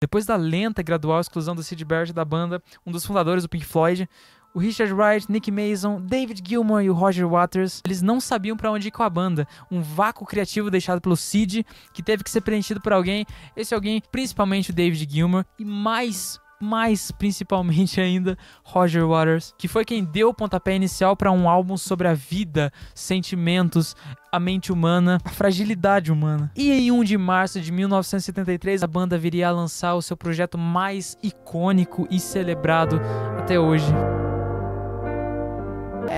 Depois da lenta e gradual exclusão do Syd Barrett da banda, um dos fundadores do Pink Floyd, o Richard Wright, Nick Mason, David Gilmour e o Roger Waters, eles não sabiam pra onde ir com a banda. Um vácuo criativo deixado pelo Syd, que teve que ser preenchido por alguém. Esse alguém, principalmente o David Gilmour, e mais principalmente ainda Roger Waters, que foi quem deu o pontapé inicial para um álbum sobre a vida, sentimentos, a mente humana, a fragilidade humana. E em 1 de março de 1973, a banda viria a lançar o seu projeto mais icônico e celebrado até hoje.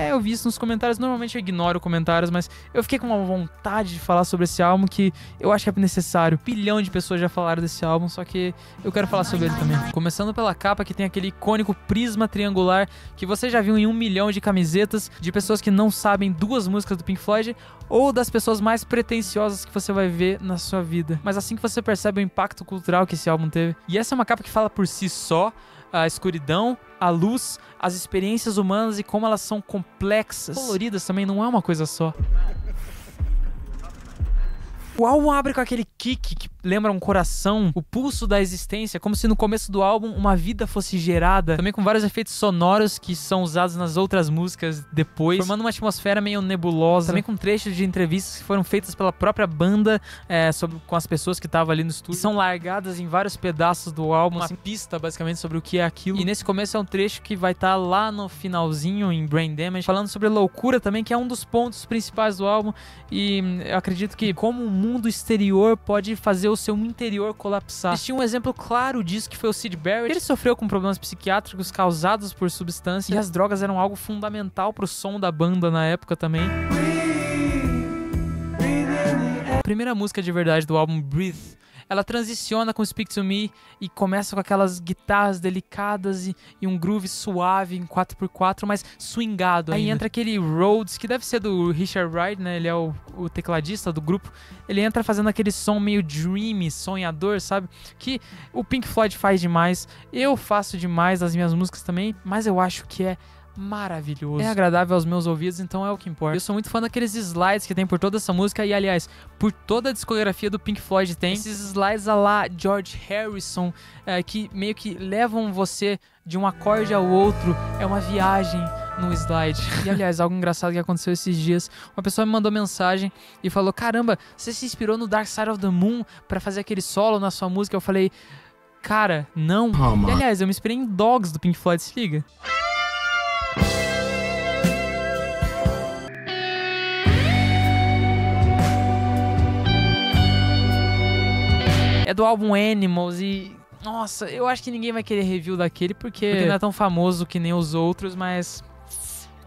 Eu vi isso nos comentários, normalmente eu ignoro comentários, mas eu fiquei com uma vontade de falar sobre esse álbum que eu acho que é necessário. 1 bilhão de pessoas já falaram desse álbum, só que eu quero falar sobre ele também. Começando pela capa, que tem aquele icônico prisma triangular que você já viu em 1 milhão de camisetas de pessoas que não sabem 2 músicas do Pink Floyd, ou das pessoas mais pretensiosas que você vai ver na sua vida. Mas assim que você percebe o impacto cultural que esse álbum teve. E essa é uma capa que fala por si só, a escuridão, a luz, as experiências humanas e como elas são complexas, coloridas também, não é uma coisa só. O álbum abre com aquele kick que lembra um coração, o pulso da existência, como se no começo do álbum uma vida fosse gerada, também com vários efeitos sonoros que são usados nas outras músicas depois, formando uma atmosfera meio nebulosa, também com trechos de entrevistas que foram feitas pela própria banda com as pessoas que estavam ali no estúdio, são largadas em vários pedaços do álbum, uma pista basicamente sobre o que é aquilo. E nesse começo é um trecho que vai estar lá no finalzinho em Brain Damage, falando sobre loucura também, que é um dos pontos principais do álbum. E eu acredito que como o mundo exterior pode fazer o seu interior colapsar. Existia um exemplo claro disso, que foi o Syd Barrett. Ele sofreu com problemas psiquiátricos causados por substâncias, e as drogas eram algo fundamental pro som da banda na época também. A primeira música de verdade do álbum, Breathe, ela transiciona com Speak To Me e começa com aquelas guitarras delicadas e um groove suave em 4x4, mas swingado ainda. Aí entra aquele Rhodes, que deve ser do Richard Wright, né? Ele é o tecladista do grupo. Ele entra fazendo aquele som meio dreamy, sonhador, sabe? Que o Pink Floyd faz demais. Eu faço demais nas minhas músicas também, mas eu acho que é maravilhoso. É agradável aos meus ouvidos, então é o que importa. Eu sou muito fã daqueles slides que tem por toda essa música e, aliás, por toda a discografia do Pink Floyd tem esses slides a lá George Harrison, que meio que levam você de um acorde ao outro. É uma viagem no slide. E, aliás, algo engraçado que aconteceu esses dias, uma pessoa me mandou mensagem e falou: caramba, você se inspirou no Dark Side of the Moon pra fazer aquele solo na sua música? Eu falei: cara, não. E, aliás, eu me inspirei em Dogs do Pink Floyd, se liga. É do álbum Animals e... nossa, eu acho que ninguém vai querer review daquele porque não é tão famoso que nem os outros, mas...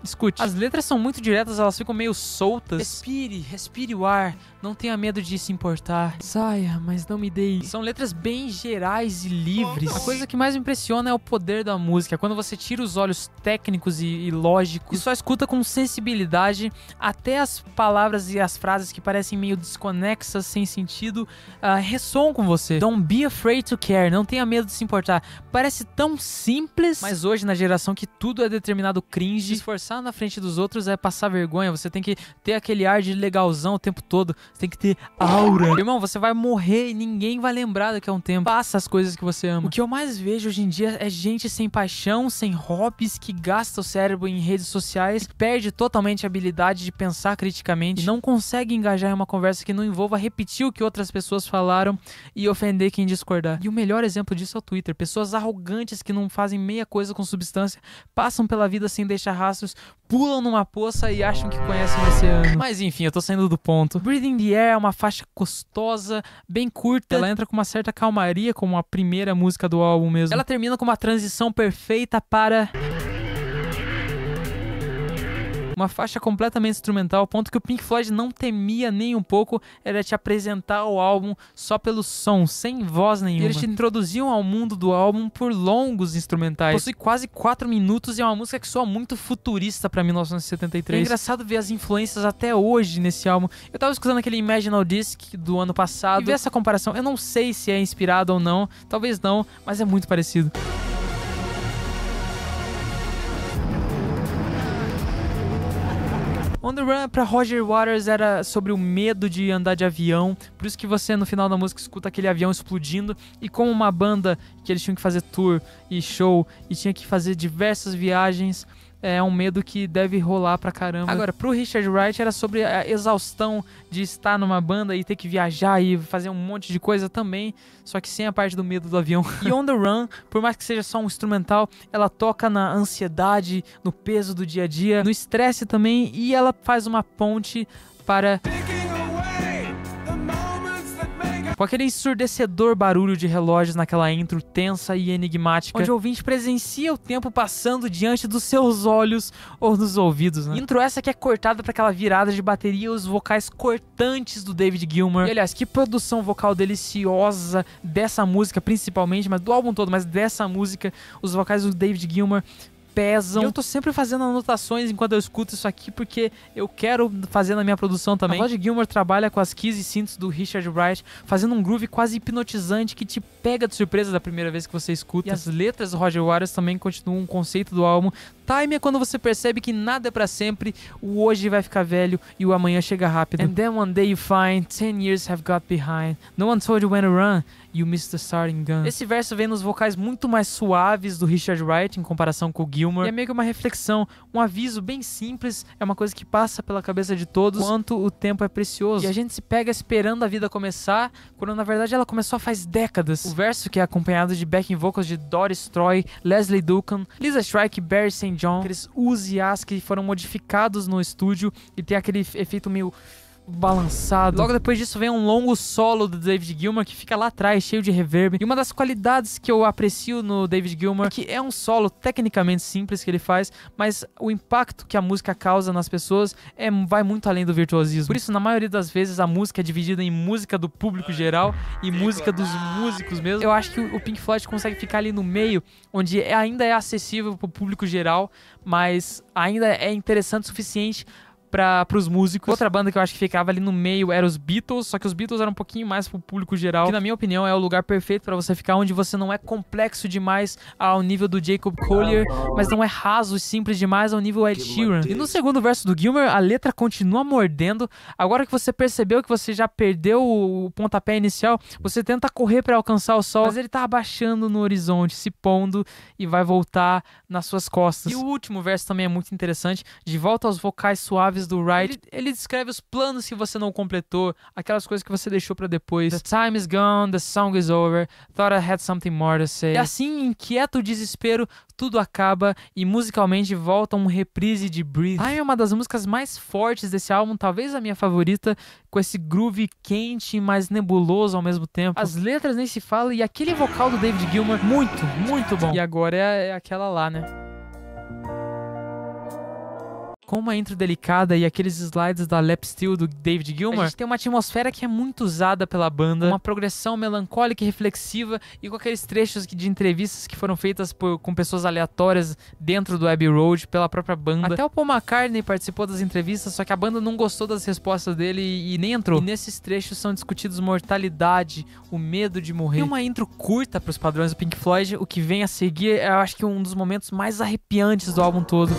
escute. As letras são muito diretas, elas ficam meio soltas. Respire o ar, não tenha medo de se importar. Saia, mas não me deixe. São letras bem gerais e livres. A coisa que mais me impressiona é o poder da música. Quando você tira os olhos técnicos e lógicos e só escuta com sensibilidade, até as palavras e as frases que parecem meio desconexas, sem sentido, ressoam com você. Don't be afraid to care, não tenha medo de se importar. Parece tão simples, mas hoje, na geração que tudo é determinado cringe, esforçar na frente dos outros é passar vergonha. Você tem que ter aquele ar de legalzão o tempo todo. Você tem que ter aura. Irmão, você vai morrer e ninguém vai lembrar daqui a um tempo. Faça as coisas que você ama. O que eu mais vejo hoje em dia é gente sem paixão, sem hobbies, que gasta o cérebro em redes sociais, perde totalmente a habilidade de pensar criticamente, e não consegue engajar em uma conversa que não envolva repetir o que outras pessoas falaram e ofender quem discordar. E o melhor exemplo disso é o Twitter. Pessoas arrogantes que não fazem meia coisa com substância, passam pela vida sem deixar rastros, pulam numa poça e acham que conhecem o oceano. Mas enfim, eu tô saindo do ponto. Breathing the Air é uma faixa gostosa, bem curta. Ela entra com uma certa calmaria, como a primeira música do álbum mesmo. Ela termina com uma transição perfeita para... uma faixa completamente instrumental, ao ponto que o Pink Floyd não temia nem um pouco, era te apresentar o álbum só pelo som, sem voz nenhuma. E eles te introduziam ao mundo do álbum por longos instrumentais. Possui quase 4 minutos e é uma música que soa muito futurista pra 1973. É engraçado ver as influências até hoje nesse álbum. Eu tava escutando aquele Imaginal Disc do ano passado e ver essa comparação. Eu não sei se é inspirado ou não, talvez não, mas é muito parecido. On The Run pra Roger Waters era sobre o medo de andar de avião, por isso que você no final da música escuta aquele avião explodindo, e como uma banda que eles tinham que fazer tour e show e tinha que fazer diversas viagens, é um medo que deve rolar pra caramba. Agora, pro Richard Wright era sobre a exaustão de estar numa banda e ter que viajar e fazer um monte de coisa também, só que sem a parte do medo do avião. E On The Run, por mais que seja só um instrumental, ela toca na ansiedade, no peso do dia a dia, no estresse também, e ela faz uma ponte para... com aquele ensurdecedor barulho de relógios naquela intro tensa e enigmática, onde o ouvinte presencia o tempo passando diante dos seus olhos ou dos ouvidos, né? Intro essa que é cortada para aquela virada de bateria e os vocais cortantes do David Gilmour. E aliás, que produção vocal deliciosa dessa música principalmente, mas do álbum todo, mas dessa música, os vocais do David Gilmour pesam. E eu tô sempre fazendo anotações enquanto eu escuto isso aqui, porque eu quero fazer na minha produção também. A voz de Gilmour trabalha com as keys e synths do Richard Wright, fazendo um groove quase hipnotizante que te pega de surpresa da primeira vez que você escuta. E as letras do Roger Waters também continuam um conceito do álbum. Time é quando você percebe que nada é pra sempre, o hoje vai ficar velho e o amanhã chega rápido. And then one day you find 10 years have got behind. No one told you when to run. You missed the starting gun. Esse verso vem nos vocais muito mais suaves do Richard Wright em comparação com o Gilmour. E é meio que uma reflexão, um aviso bem simples, é uma coisa que passa pela cabeça de todos, quanto o tempo é precioso. E a gente se pega esperando a vida começar, quando na verdade ela começou faz décadas. O verso, que é acompanhado de backing vocals de Doris Troy, Leslie Duncan, Lisa Strike e Barry St. John, aqueles us e as que foram modificados no estúdio e tem aquele efeito meio balançado. Logo depois disso vem um longo solo do David Gilmour que fica lá atrás, cheio de reverb. E uma das qualidades que eu aprecio no David Gilmour é que é um solo tecnicamente simples que ele faz, mas o impacto que a música causa nas pessoas vai muito além do virtuosismo. Por isso, na maioria das vezes, a música é dividida em música do público geral e música dos músicos mesmo. Eu acho que o Pink Floyd consegue ficar ali no meio, onde ainda é acessível pro público geral, mas ainda é interessante o suficiente para os músicos. Outra banda que eu acho que ficava ali no meio era os Beatles, só que os Beatles eram um pouquinho mais pro público geral, que na minha opinião é o lugar perfeito para você ficar, onde você não é complexo demais ao nível do Jacob Collier, mas não é raso e simples demais ao nível Ed Sheeran. E no segundo verso do Gilmour, a letra continua mordendo. Agora que você percebeu que você já perdeu o pontapé inicial, você tenta correr para alcançar o sol, mas ele tá abaixando no horizonte, se pondo e vai voltar nas suas costas. E o último verso também é muito interessante, de volta aos vocais suaves do Wright. Ele descreve os planos que você não completou, aquelas coisas que você deixou pra depois. The time is gone, the song is over, thought I had something more to say. E assim, inquieto desespero, tudo acaba e musicalmente volta um reprise de Breathe. Time é uma das músicas mais fortes desse álbum, talvez a minha favorita, com esse groove quente, mas nebuloso ao mesmo tempo. As letras nem se fala e aquele vocal do David Gilmour, muito, muito bom. E agora é aquela lá, né? Com uma intro delicada e aqueles slides da lap steel do David Gilmour, a gente tem uma atmosfera que é muito usada pela banda, uma progressão melancólica e reflexiva, e com aqueles trechos de entrevistas que foram feitas com pessoas aleatórias dentro do Abbey Road, pela própria banda. Até o Paul McCartney participou das entrevistas, só que a banda não gostou das respostas dele e nem entrou. E nesses trechos são discutidos mortalidade, o medo de morrer. E uma intro curta para os padrões do Pink Floyd, o que vem a seguir é, eu acho que um dos momentos mais arrepiantes do álbum todo.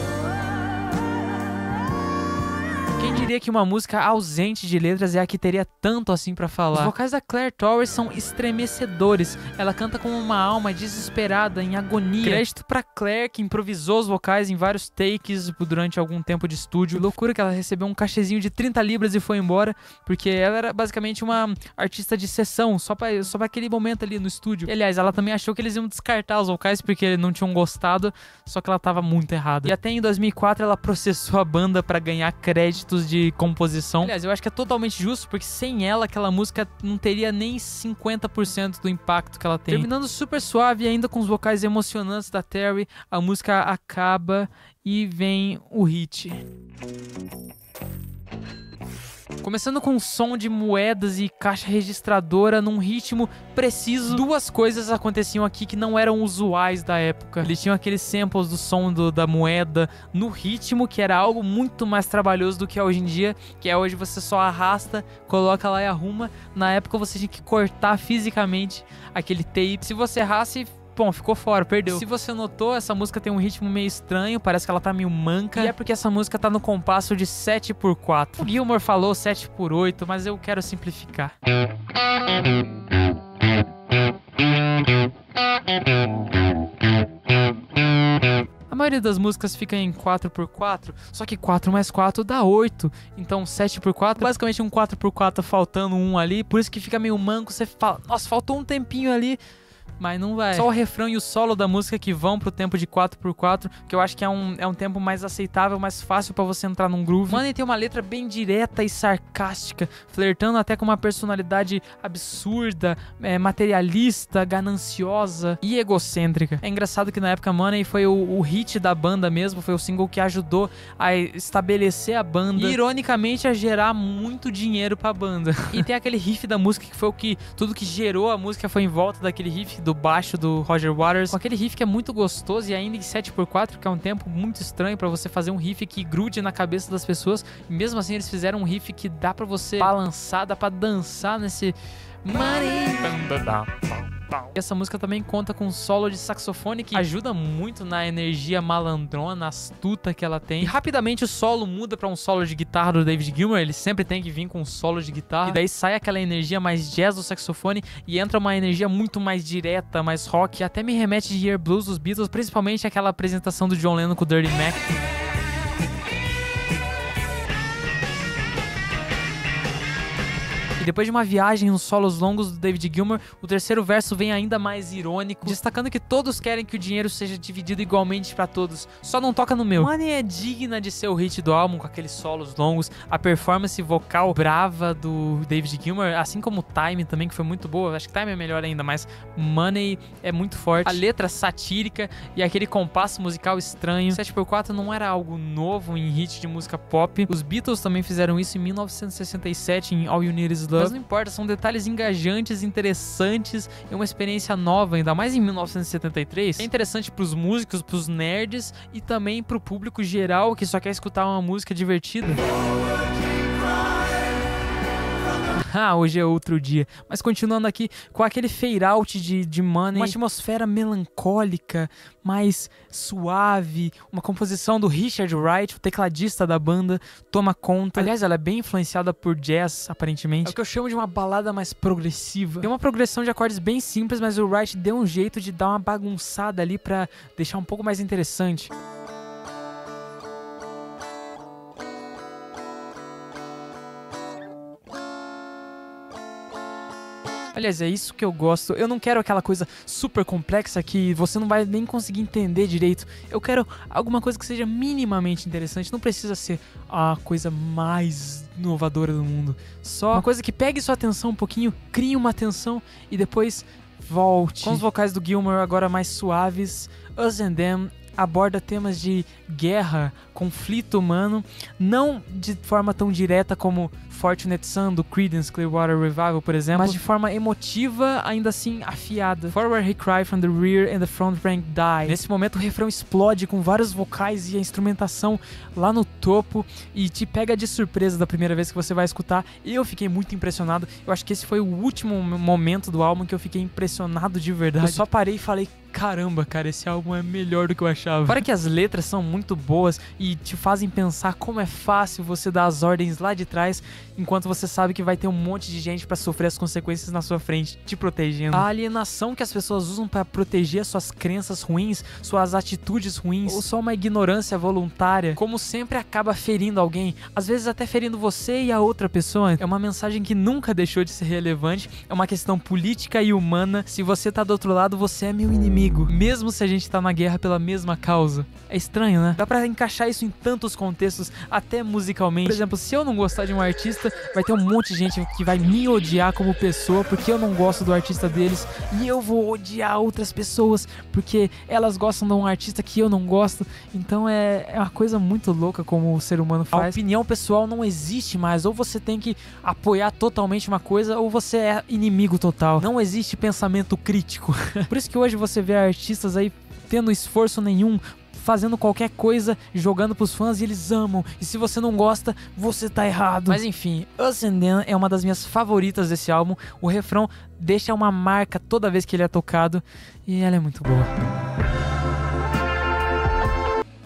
Quem diria que uma música ausente de letras é a que teria tanto assim pra falar? Os vocais da Claire Torres são estremecedores. Ela canta como uma alma desesperada, em agonia. Crédito pra Claire, que improvisou os vocais em vários takes durante algum tempo de estúdio. Loucura que ela recebeu um cachezinho de 30 libras e foi embora, porque ela era basicamente uma artista de sessão, só pra aquele momento ali no estúdio. E, aliás, ela também achou que eles iam descartar os vocais porque não tinham gostado, só que ela tava muito errada. E até em 2004 ela processou a banda pra ganhar créditos de composição. Aliás, eu acho que é totalmente justo, porque sem ela aquela música não teria nem 50% do impacto que ela tem. Terminando super suave e ainda com os vocais emocionantes da Terry, a música acaba e vem o hit. Começando com um som de moedas e caixa registradora num ritmo preciso. Duas coisas aconteciam aqui que não eram usuais da época. Eles tinham aqueles samples do som da moeda no ritmo, que era algo muito mais trabalhoso do que é hoje em dia, que é hoje você só arrasta, coloca lá e arruma. Na época você tinha que cortar fisicamente aquele tape. Se você errasse, bom, ficou fora, perdeu. Se você notou, essa música tem um ritmo meio estranho, parece que ela tá meio manca, e é porque essa música tá no compasso de 7/4. O Gilmour falou 7/8, mas eu quero simplificar. A maioria das músicas fica em 4/4, só que 4 mais 4 dá 8, então 7/4, basicamente um 4/4 faltando um ali, por isso que fica meio manco, você fala, nossa, faltou um tempinho ali, mas não vai. Só o refrão e o solo da música que vão pro tempo de 4/4, que eu acho que é um tempo mais aceitável, mais fácil pra você entrar num groove. Money tem uma letra bem direta e sarcástica, flertando até com uma personalidade absurda, materialista, gananciosa e egocêntrica. É engraçado que na época Money foi o hit da banda mesmo, foi o single que ajudou a estabelecer a banda e, ironicamente, a gerar muito dinheiro pra banda. E tem aquele riff da música que foi tudo que gerou a música foi em volta daquele riff do baixo do Roger Waters, com aquele riff que é muito gostoso e ainda em 7/4, que é um tempo muito estranho pra você fazer um riff que grude na cabeça das pessoas, e mesmo assim eles fizeram um riff que dá pra você balançar, dá pra dançar nesse Money. Essa música também conta com um solo de saxofone que ajuda muito na energia malandrona, astuta que ela tem. E rapidamente o solo muda pra um solo de guitarra do David Gilmour, ele sempre tem que vir com um solo de guitarra. E daí sai aquela energia mais jazz do saxofone e entra uma energia muito mais direta, mais rock. Até me remete de Year Blues dos Beatles, principalmente aquela apresentação do John Lennon com o Dirty Mac. Depois de uma viagem nos solos longos do David Gilmour, o terceiro verso vem ainda mais irônico, destacando que todos querem que o dinheiro seja dividido igualmente pra todos, só não toca no meu. Money é digna de ser o hit do álbum, com aqueles solos longos, a performance vocal brava do David Gilmour, assim como o Time também, que foi muito boa. Acho que Time é melhor ainda, mas Money é muito forte. A letra satírica e aquele compasso musical estranho. 7/4 não era algo novo em hit de música pop. Os Beatles também fizeram isso em 1967 em All You Need Is Love. Mas não importa, são detalhes engajantes, interessantes e uma experiência nova, ainda mais em 1973. É interessante pros músicos, pros nerds e também pro público geral que só quer escutar uma música divertida. Hoje é outro dia. Mas continuando aqui com aquele fade out de Money, uma atmosfera melancólica, mais suave, uma composição do Richard Wright, o tecladista da banda, toma conta. Aliás, ela é bem influenciada por jazz, aparentemente. É o que eu chamo de uma balada mais progressiva. Tem uma progressão de acordes bem simples, mas o Wright deu um jeito de dar uma bagunçada ali pra deixar um pouco mais interessante. Aliás, é isso que eu gosto. Eu não quero aquela coisa super complexa que você não vai nem conseguir entender direito. Eu quero alguma coisa que seja minimamente interessante. Não precisa ser a coisa mais inovadora do mundo. Só uma coisa que pegue sua atenção um pouquinho, crie uma tensão e depois volte. Com os vocais do Gilmour agora mais suaves, Us and Them aborda temas de guerra, conflito humano, não de forma tão direta como Fortunate Son do Creedence Clearwater Revival, por exemplo, mas de forma emotiva, ainda assim afiada. Forward He Cry from the Rear and the Front Rank Die. Nesse momento o refrão explode com vários vocais e a instrumentação lá no topo e te pega de surpresa da primeira vez que você vai escutar. Eu fiquei muito impressionado. Eu acho que esse foi o último momento do álbum que eu fiquei impressionado de verdade. Eu só parei e falei, caramba, cara, esse álbum é melhor do que eu achava. Fora que as letras são muito boas e te fazem pensar como é fácil você dar as ordens lá de trás, enquanto você sabe que vai ter um monte de gente pra sofrer as consequências na sua frente, te protegendo. A alienação que as pessoas usam pra proteger suas crenças ruins, suas atitudes ruins, ou só uma ignorância voluntária, como sempre acaba ferindo alguém, às vezes até ferindo você e a outra pessoa. É uma mensagem que nunca deixou de ser relevante, é uma questão política e humana. Se você tá do outro lado, você é meu inimigo, mesmo se a gente tá na guerra pela mesma causa. É estranho, né? Dá pra encaixar isso em tantos contextos, até musicalmente. Por exemplo, se eu não gostar de um artista, vai ter um monte de gente que vai me odiar como pessoa porque eu não gosto do artista deles, e eu vou odiar outras pessoas porque elas gostam de um artista que eu não gosto. Então é uma coisa muito louca como o ser humano faz. A opinião pessoal não existe mais, ou você tem que apoiar totalmente uma coisa ou você é inimigo total. Não existe pensamento crítico. Por isso que hoje você vê artistas aí tendo esforço nenhum, fazendo qualquer coisa, jogando pros fãs e eles amam. E se você não gosta, você tá errado. Mas enfim, Us and Them é uma das minhas favoritas desse álbum. O refrão deixa uma marca toda vez que ele é tocado e ela é muito boa.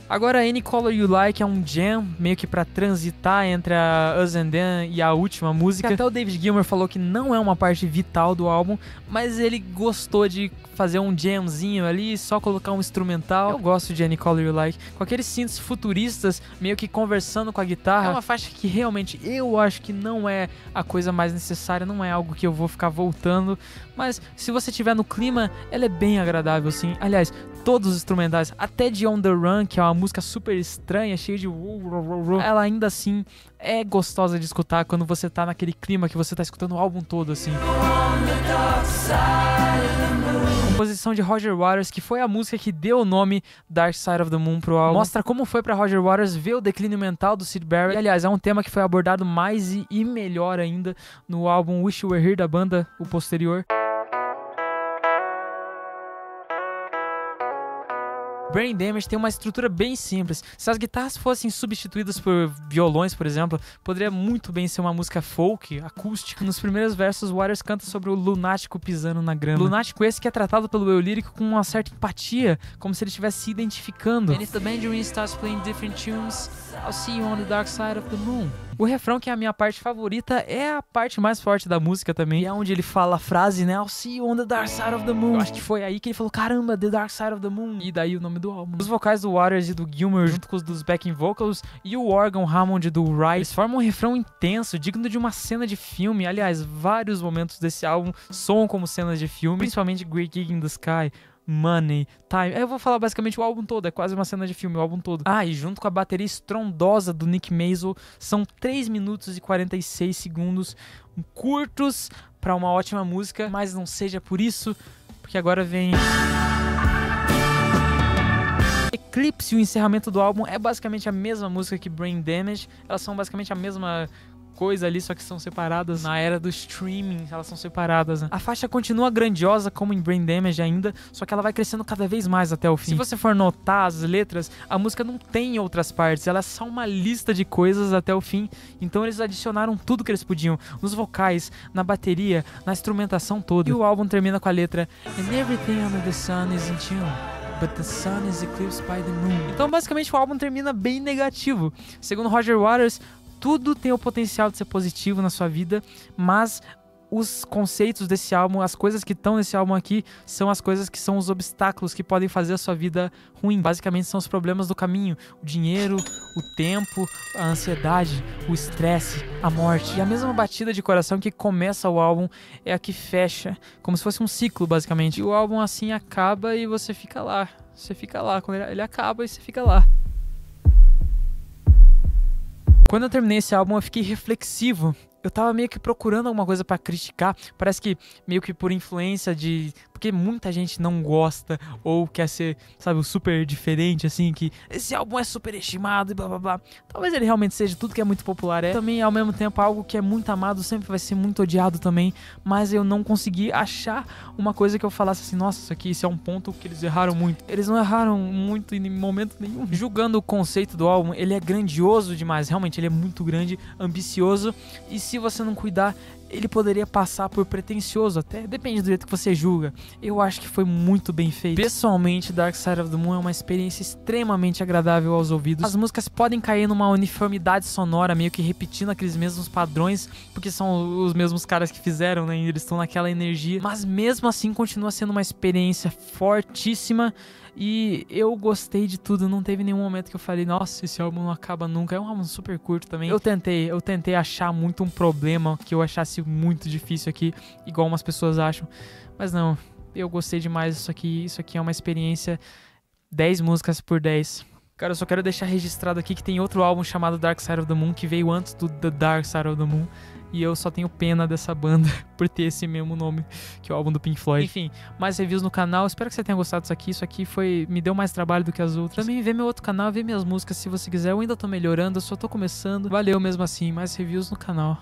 Agora, Any Color You Like é um jam, meio que pra transitar entre a Us and Them e a última música. Até o David Gilmour falou que não é uma parte vital do álbum, mas ele gostou de fazer um jamzinho ali, só colocar um instrumental. Eu gosto de Any Color You Like, com aqueles synths futuristas, meio que conversando com a guitarra. É uma faixa que realmente eu acho que não é a coisa mais necessária, não é algo que eu vou ficar voltando, mas se você estiver no clima, ela é bem agradável, sim. Aliás, todos os instrumentais, até de On The Run, que é uma música super estranha, cheia de... ela ainda assim é gostosa de escutar quando você tá naquele clima que você tá escutando o álbum todo, assim. Composição de Roger Waters, que foi a música que deu o nome Dark Side of the Moon pro álbum. Mostra como foi pra Roger Waters ver o declínio mental do Syd Barrett. E, aliás, é um tema que foi abordado mais e melhor ainda no álbum Wish You Were Here da banda, o posterior. Brain Damage tem uma estrutura bem simples. Se as guitarras fossem substituídas por violões, por exemplo, poderia muito bem ser uma música folk, acústica. Nos primeiros versos, Waters canta sobre o lunático pisando na grama. Lunático esse que é tratado pelo eu lírico com uma certa empatia, como se ele estivesse se identificando. And if the mandarin starts playing different tunes, I'll see you on the dark side of the moon. O refrão, que é a minha parte favorita, é a parte mais forte da música também. E é onde ele fala a frase, né? I'll see you on the dark side of the moon. Eu acho que foi aí que ele falou, caramba, The Dark Side of the Moon. E daí o nome do álbum. Os vocais do Waters e do Gilmour, junto com os dos backing vocals, e o órgão Hammond do Wright, eles formam um refrão intenso, digno de uma cena de filme. Aliás, vários momentos desse álbum soam como cenas de filme, principalmente Great Gig in the Sky, Money, Time. Eu vou falar basicamente o álbum todo, é quase uma cena de filme, o álbum todo. Ah, e junto com a bateria estrondosa do Nick Mason, são 3 minutos e 46 segundos, curtos pra uma ótima música, mas não seja por isso, porque agora vem... Eclipse, o encerramento do álbum, é basicamente a mesma música que Brain Damage, elas são basicamente a mesma coisa ali, só que são separadas. Na era do streaming, elas são separadas, né? A faixa continua grandiosa como em Brain Damage ainda, só que ela vai crescendo cada vez mais até o fim. Se você for notar as letras, a música não tem outras partes, ela é só uma lista de coisas até o fim, então eles adicionaram tudo que eles podiam, nos vocais, na bateria, na instrumentação toda. E o álbum termina com a letra And everything under the sun is in tune, but the sun is eclipsed by the moon. Então basicamente o álbum termina bem negativo. Segundo Roger Waters, tudo tem o potencial de ser positivo na sua vida, mas os conceitos desse álbum, as coisas que estão nesse álbum aqui, são as coisas que são os obstáculos que podem fazer a sua vida ruim. Basicamente são os problemas do caminho, o dinheiro, o tempo, a ansiedade, o estresse, a morte. E a mesma batida de coração que começa o álbum é a que fecha, como se fosse um ciclo basicamente. E o álbum assim acaba e você fica lá. Você fica lá, quando ele acaba e você fica lá. Quando eu terminei esse álbum, eu fiquei reflexivo. Eu tava meio que procurando alguma coisa pra criticar. Parece que meio que por influência de... Porque muita gente não gosta ou quer ser, sabe, o super diferente, assim, que esse álbum é super estimado e blá blá blá. Talvez ele realmente seja tudo que é muito popular. É também, ao mesmo tempo, algo que é muito amado sempre vai ser muito odiado também. Mas eu não consegui achar uma coisa que eu falasse assim, nossa, isso é um ponto que eles erraram muito. Eles não erraram muito em momento nenhum. Julgando o conceito do álbum, ele é grandioso demais. Realmente, ele é muito grande, ambicioso. E se você não cuidar, ele poderia passar por pretencioso, até depende do jeito que você julga. Eu acho que foi muito bem feito. Pessoalmente, Dark Side of the Moon é uma experiência extremamente agradável aos ouvidos. As músicas podem cair numa uniformidade sonora, meio que repetindo aqueles mesmos padrões, porque são os mesmos caras que fizeram, né? Eles estão naquela energia. Mas mesmo assim, continua sendo uma experiência fortíssima. E eu gostei de tudo, não teve nenhum momento que eu falei, nossa, esse álbum não acaba nunca. É um álbum super curto também. Eu tentei achar muito um problema que eu achasse muito difícil aqui, igual umas pessoas acham. Mas não, eu gostei demais disso aqui. Isso aqui é uma experiência 10 músicas por 10. Cara, eu só quero deixar registrado aqui que tem outro álbum chamado Dark Side of the Moon, que veio antes do The Dark Side of the Moon. E eu só tenho pena dessa banda por ter esse mesmo nome que o álbum do Pink Floyd. Enfim, mais reviews no canal. Espero que você tenha gostado disso aqui. Isso aqui me deu mais trabalho do que as outras. Também vê meu outro canal, vê minhas músicas se você quiser. Eu ainda tô melhorando, eu só tô começando. Valeu mesmo assim, mais reviews no canal.